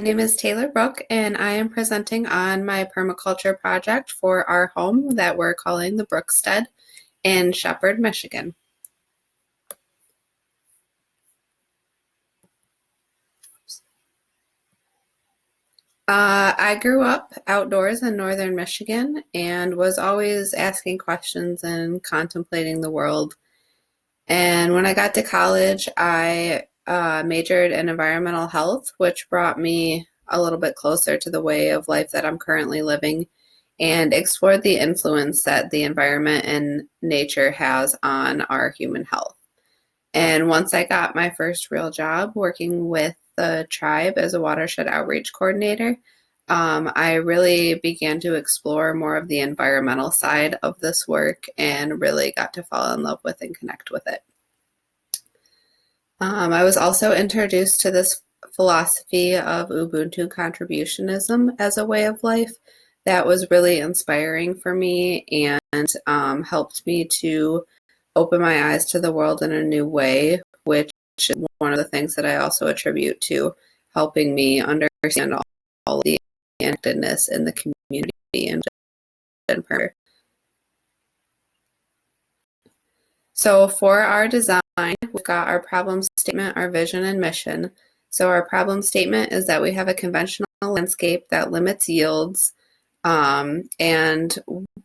My name is Taylor Brook, and I am presenting on my permaculture project for our home that we're calling the Brookstead in Shepherd, Michigan. I grew up outdoors in northern Michigan and was always asking questions and contemplating the world. And when I got to college, I majored in environmental health, which brought me a little bit closer to the way of life that I'm currently living and explored the influence that the environment and nature has on our human health. And once I got my first real job working with the tribe as a watershed outreach coordinator, I really began to explore more of the environmental side of this work and really got to fall in love with and connect with it. I was also introduced to this philosophy of Ubuntu contributionism as a way of life that was really inspiring for me and helped me to open my eyes to the world in a new way, which is one of the things that I also attribute to helping me understand all of the connectedness in the community and so for our design, we've got our problem statement, our vision, and mission. So our problem statement is that we have a conventional landscape that limits yields and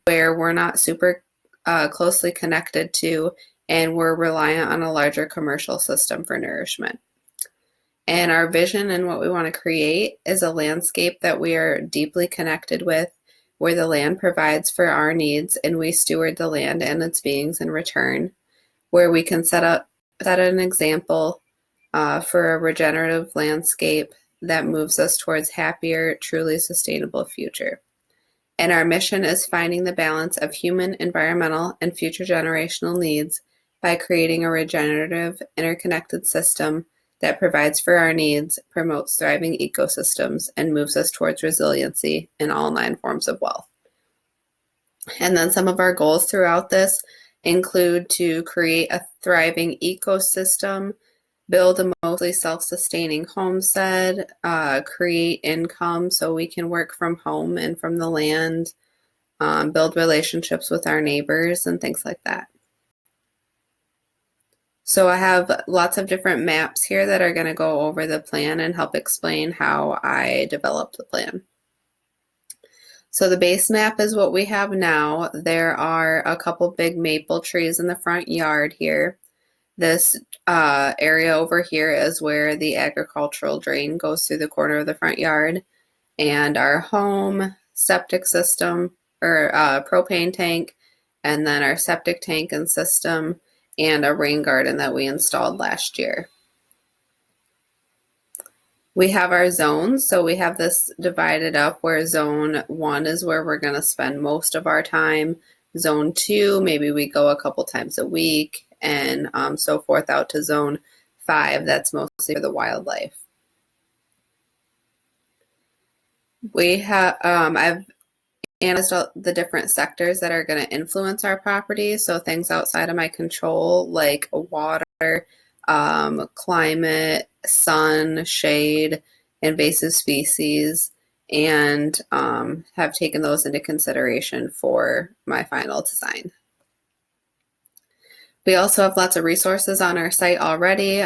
where we're not super closely connected to, and we're reliant on a larger commercial system for nourishment. And our vision and what we want to create is a landscape that we are deeply connected with, where the land provides for our needs and we steward the land and its beings in return, where we can set an example for a regenerative landscape that moves us towards happier, truly sustainable future. And our mission is finding the balance of human, environmental, and future generational needs by creating a regenerative, interconnected system that provides for our needs, promotes thriving ecosystems, and moves us towards resiliency in all 9 forms of wealth. And then some of our goals throughout this include to create a thriving ecosystem, build a mostly self-sustaining homestead, create income so we can work from home and from the land, build relationships with our neighbors, and things like that. So I have lots of different maps here that are going to go over the plan and help explain how I developed the plan. So the base map is what we have now. There are a couple big maple trees in the front yard here. This area over here is where the agricultural drain goes through the corner of the front yard. And our home, septic system, or propane tank, and then our septic tank and system, and a rain garden that we installed last year. We have our zones, so we have this divided up where zone 1 is where we're going to spend most of our time. Zone 2, maybe we go a couple times a week, and so forth out to zone 5, that's mostly for the wildlife. We have, I've analyzed the different sectors that are going to influence our property, so things outside of my control like water, climate, sun, shade, invasive species, and have taken those into consideration for my final design. We also have lots of resources on our site already,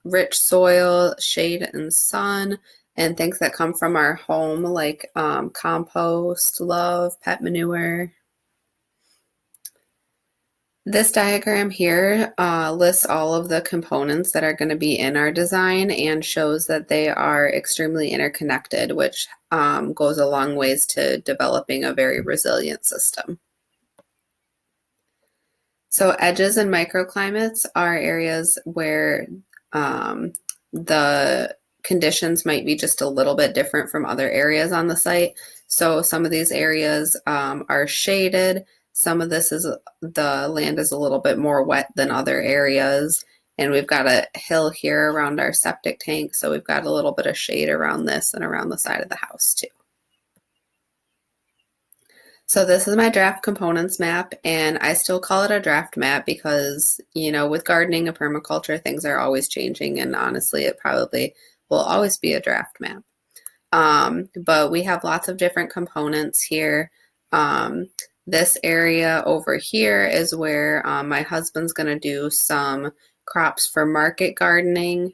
rich soil, shade and sun, and things that come from our home like compost, love, pet manure. This diagram here lists all of the components that are going to be in our design and shows that they are extremely interconnected, which goes a long ways to developing a very resilient system. So edges and microclimates are areas where the conditions might be just a little bit different from other areas on the site. So some of these areas are shaded. Some of this is the land is a little bit more wet than other areas. And we've got a hill here around our septic tank. So we've got a little bit of shade around this and around the side of the house too. So this is my draft components map, and I still call it a draft map because, you know, with gardening and permaculture, things are always changing, and honestly, it probably will always be a draft map. But we have lots of different components here. This area over here is where my husband's going to do some crops for market gardening.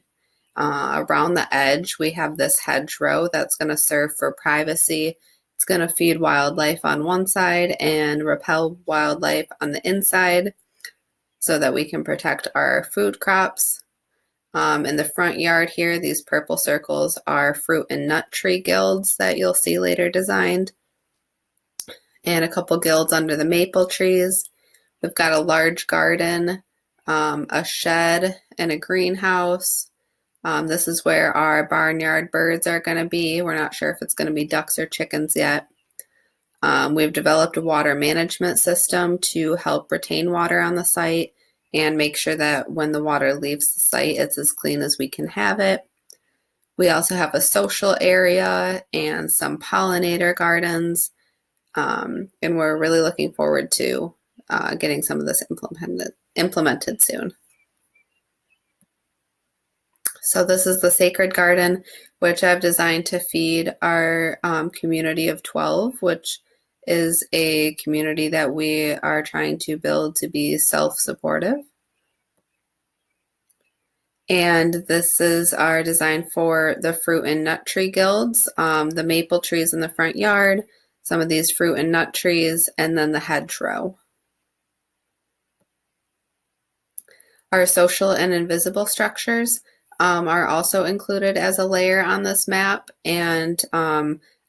Around the edge, we have this hedgerow that's going to serve for privacy. It's going to feed wildlife on one side and repel wildlife on the inside so that we can protect our food crops. In the front yard here, these purple circles are fruit and nut tree guilds that you'll see later designed, and a couple guilds under the maple trees. We've got a large garden, a shed, and a greenhouse. This is where our barnyard birds are going to be. We're not sure if it's going to be ducks or chickens yet. We've developed a water management system to help retain water on the site and make sure that when the water leaves the site, it's as clean as we can have it. We also have a social area and some pollinator gardens, and we're really looking forward to getting some of this implemented soon. So this is the Sacred Garden, which I've designed to feed our community of 12, which is a community that we are trying to build to be self-supportive. And this is our design for the fruit and nut tree guilds, the maple trees in the front yard, some of these fruit and nut trees, and then the hedgerow. Our social and invisible structures are also included as a layer on this map, and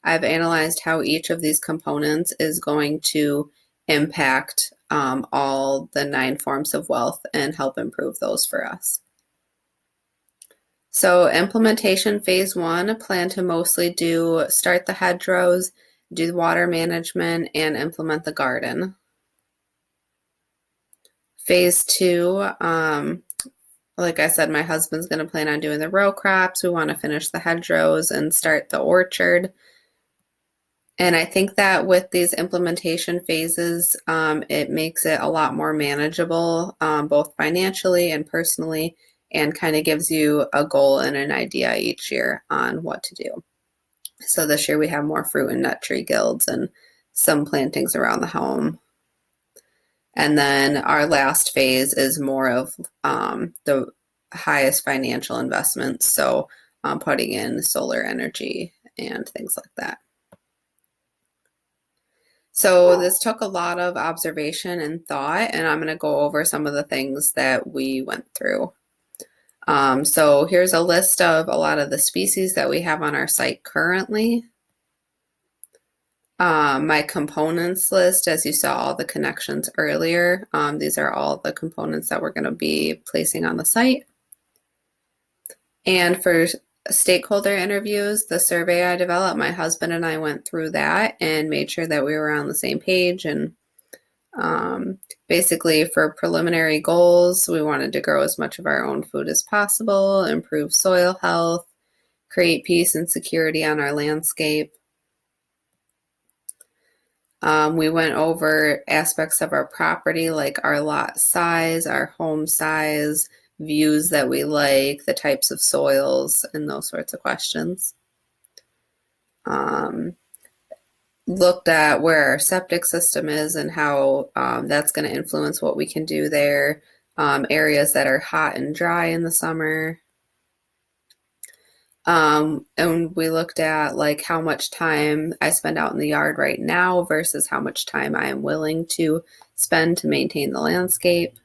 I've analyzed how each of these components is going to impact all the 9 forms of wealth and help improve those for us. So implementation phase 1, plan to mostly start the hedgerows, do the water management, and implement the garden. Phase 2, like I said, my husband's going to plan on doing the row crops. We want to finish the hedgerows and start the orchard. And I think that with these implementation phases, it makes it a lot more manageable, both financially and personally, and kind of gives you a goal and an idea each year on what to do. So this year we have more fruit and nut tree guilds and some plantings around the home. And then our last phase is more of the highest financial investments, so putting in solar energy and things like that. So this took a lot of observation and thought, and I'm going to go over some of the things that we went through. So here's a list of a lot of the species that we have on our site currently. My components list, as you saw all the connections earlier, these are all the components that we're going to be placing on the site. And for stakeholder interviews, the survey I developed, my husband and I went through that and made sure that we were on the same page. And basically for preliminary goals, we wanted to grow as much of our own food as possible, improve soil health, create peace and security on our landscape. We went over aspects of our property like our lot size, our home size, views that we like, the types of soils, and those sorts of questions. Looked at where our septic system is and how that's going to influence what we can do there, areas that are hot and dry in the summer. And we looked at like how much time I spend out in the yard right now versus how much time I am willing to spend to maintain the landscape.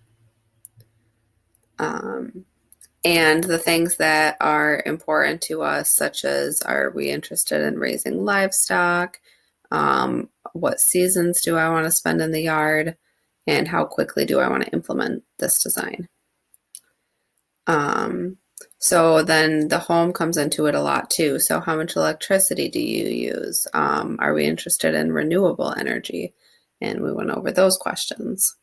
And the things that are important to us, such as, are we interested in raising livestock? What seasons do I want to spend in the yard? And how quickly do I want to implement this design? So then the home comes into it a lot too. So how much electricity do you use? Are we interested in renewable energy? And we went over those questions.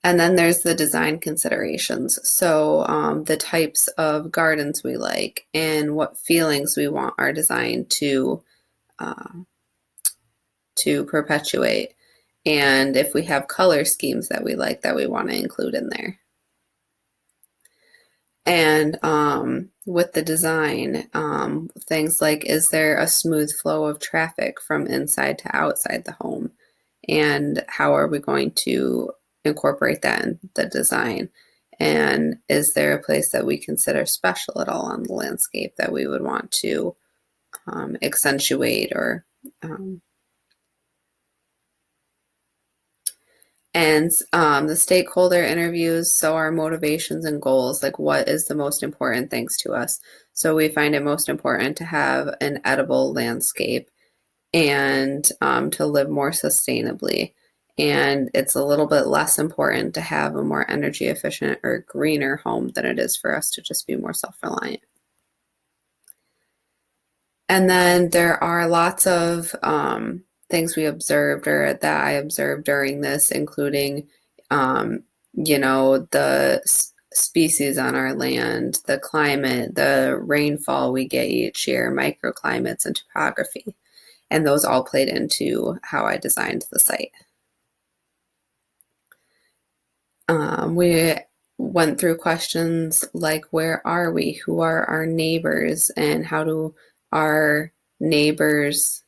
And then there's the design considerations. So the types of gardens we like and what feelings we want our design to perpetuate. And if we have color schemes that we like that we want to include in there. And with the design, things like, is there a smooth flow of traffic from inside to outside the home? And how are we going to incorporate that in the design? And is there a place that we consider special at all on the landscape that we would want to accentuate or and the stakeholder interviews, so our motivations and goals, like what is the most important things to us. So we find it most important to have an edible landscape and to live more sustainably. And it's a little bit less important to have a more energy efficient or greener home than it is for us to just be more self-reliant. And then there are lots of things we observed or that I observed during this, including, the species on our land, the climate, the rainfall we get each year, microclimates, and topography. And those all played into how I designed the site. We went through questions like, where are we? Who are our neighbors? And how do our neighbors'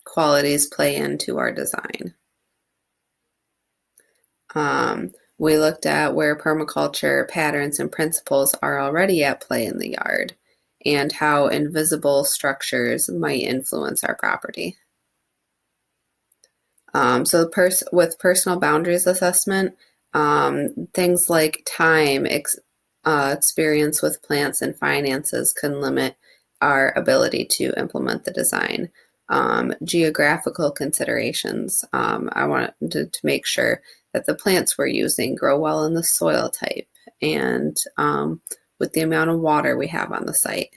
qualities play into our design? We looked at where permaculture patterns and principles are already at play in the yard and how invisible structures might influence our property. So with personal boundaries assessment, things like time, experience with plants, and finances can limit our ability to implement the design. Geographical considerations. I wanted to make sure that the plants we're using grow well in the soil type and with the amount of water we have on the site.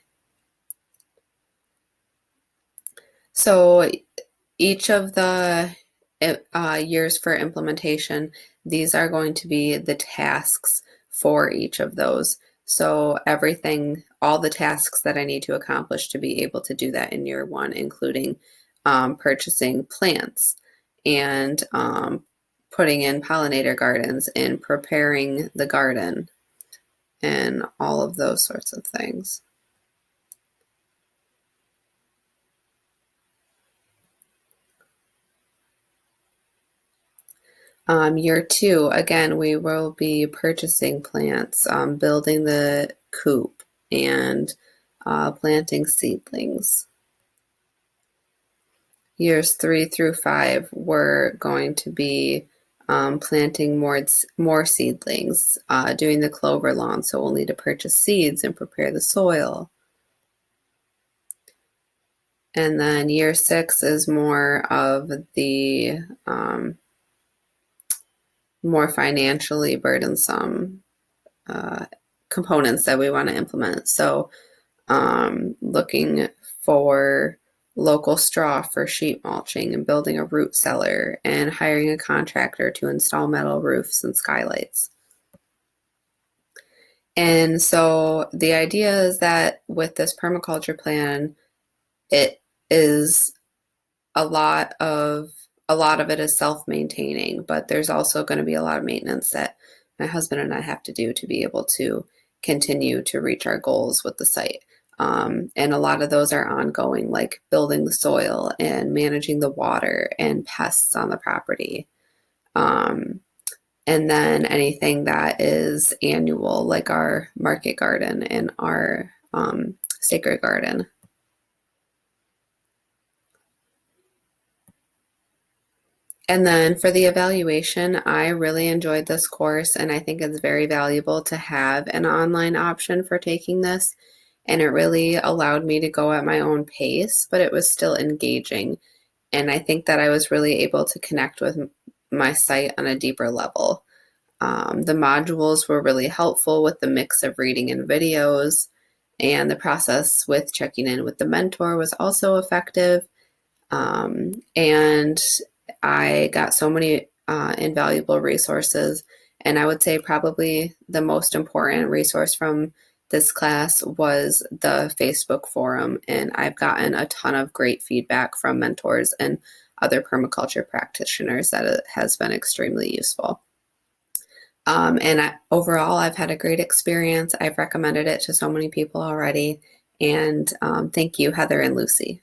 So each of the years for implementation, these are going to be the tasks for each of those. So everything, all the tasks that I need to accomplish to be able to do that in year one, including purchasing plants and putting in pollinator gardens and preparing the garden and all of those sorts of things. Year two, again, we will be purchasing plants, building the coop, and planting seedlings. Years 3 through 5, we're going to be planting more seedlings, doing the clover lawn, so we'll need to purchase seeds and prepare the soil. And then year 6 is more of the more financially burdensome components that we want to implement. So looking for local straw for sheet mulching and building a root cellar and hiring a contractor to install metal roofs and skylights. And so the idea is that with this permaculture plan, it is a lot of it is self-maintaining, but there's also going to be a lot of maintenance that my husband and I have to do to be able to continue to reach our goals with the site. And a lot of those are ongoing, like building the soil and managing the water and pests on the property. And then anything that is annual, like our market garden and our sacred garden. And then for the evaluation, I really enjoyed this course, and I think it's very valuable to have an online option for taking this. And it really allowed me to go at my own pace, but it was still engaging. And I think that I was really able to connect with my site on a deeper level. The modules were really helpful with the mix of reading and videos, and the process with checking in with the mentor was also effective. And I got so many invaluable resources. And I would say probably the most important resource from this class was the Facebook forum. And I've gotten a ton of great feedback from mentors and other permaculture practitioners that it has been extremely useful. Overall, I've had a great experience. I've recommended it to so many people already. And thank you, Heather and Lucy.